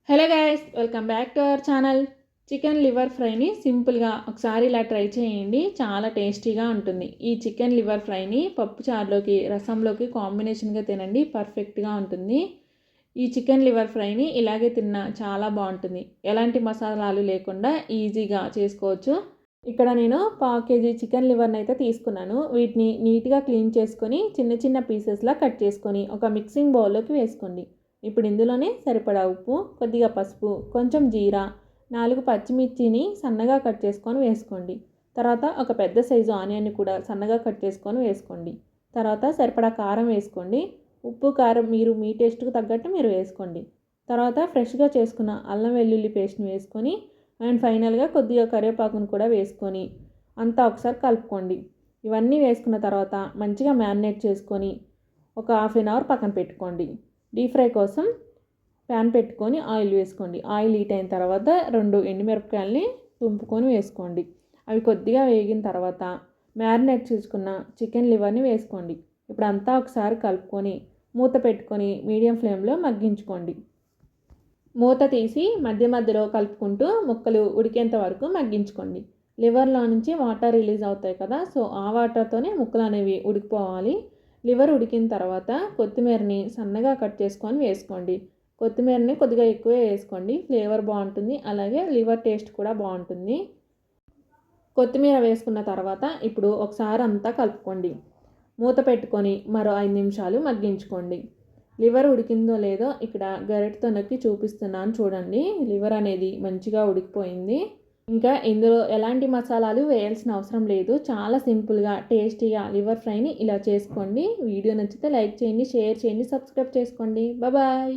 Hello guys, welcome back to our channel. Chicken liver ఫ్రైని సింపుల్గా ఒకసారి ఇలా ట్రై చేయండి. చాలా టేస్టీగా ఉంటుంది. ఈ చికెన్ లివర్ ఫ్రైని పప్పు చారులోకి, రసంలోకి కాంబినేషన్గా తినండి, పర్ఫెక్ట్గా ఉంటుంది. ఈ చికెన్ లివర్ ఫ్రైని ఇలాగే తిన్నా చాలా బాగుంటుంది. ఎలాంటి మసాలాలు లేకుండా ఈజీగా చేసుకోవచ్చు. ఇక్కడ నేను 1/2 kg చికెన్ లివర్ని అయితే తీసుకున్నాను. వీటిని నీట్గా క్లీన్ చేసుకొని చిన్న చిన్న పీసెస్లా కట్ చేసుకొని ఒక మిక్సింగ్ బౌల్లోకి వేసుకోండి. ఇప్పుడు ఇందులోనే సరిపడా ఉప్పు, కొద్దిగా పసుపు, కొంచెం జీరా, 4 పచ్చిమిర్చిని సన్నగా కట్ చేసుకొని వేసుకోండి. తర్వాత ఒక పెద్ద సైజు ఆనియన్ని కూడా సన్నగా కట్ చేసుకొని వేసుకోండి. తర్వాత సరిపడా కారం వేసుకోండి. ఉప్పు కారం మీరు మీ టేస్ట్కు తగ్గట్టు మీరు వేసుకోండి. తర్వాత ఫ్రెష్గా చేసుకున్న అల్లం వెల్లుల్లి పేస్ట్ని వేసుకొని అండ్ ఫైనల్గా కొద్దిగా కరివేపాకును కూడా వేసుకొని అంతా ఒకసారి కలుపుకోండి. ఇవన్నీ వేసుకున్న తర్వాత మంచిగా మ్యారినేట్ చేసుకొని ఒక 1/2 అవర్ పక్కన పెట్టుకోండి. డీప్ ఫ్రై కోసం ప్యాన్ పెట్టుకొని ఆయిల్ వేసుకోండి. ఆయిల్ హీట్ అయిన తర్వాత 2 ఎండుమిరపకాయలని తుంపుకొని వేసుకోండి. అవి కొద్దిగా వేగిన తర్వాత మ్యారినేట్ చేసుకున్న చికెన్ లివర్ని వేసుకోండి. ఇప్పుడు అంతా ఒకసారి కలుపుకొని మూత పెట్టుకొని మీడియం ఫ్లేమ్లో మగ్గించుకోండి. మూత తీసి మధ్య మధ్యలో కలుపుకుంటూ ముక్కలు ఉడికేంత వరకు మగ్గించుకోండి. లివర్లో నుంచి వాటర్ రిలీజ్ అవుతాయి కదా, సో ఆ వాటర్తోనే ముక్కలు అనేవి ఉడికిపోవాలి. లివర్ ఉడికిన తర్వాత కొత్తిమీరని సన్నగా కట్ చేసుకొని వేసుకోండి. కొత్తిమీరని కొద్దిగా ఎక్కువే వేసుకోండి, ఫ్లేవర్ బాగుంటుంది, అలాగే లివర్ టేస్ట్ కూడా బాగుంటుంది. కొత్తిమీర వేసుకున్న తర్వాత ఇప్పుడు ఒకసారి అంతా కలుపుకోండి. మూత పెట్టుకొని మరో 5 నిమిషాలు మగ్గించుకోండి. లివర్ ఉడికిందో లేదో ఇక్కడ గరిటెతో నొక్కి చూపిస్తున్నాను చూడండి. లివర్ అనేది మంచిగా ఉడికిపోయింది. ఇంకా ఇందులో ఎలాంటి మసాలాలు వేయాల్సిన అవసరం లేదు. చాలా సింపుల్గా టేస్టీగా లివర్ ఫ్రైని ఇలా చేసుకోండి. వీడియో నచ్చితే లైక్ చేయండి, షేర్ చేయండి, సబ్స్క్రైబ్ చేసుకోండి. బాయ్.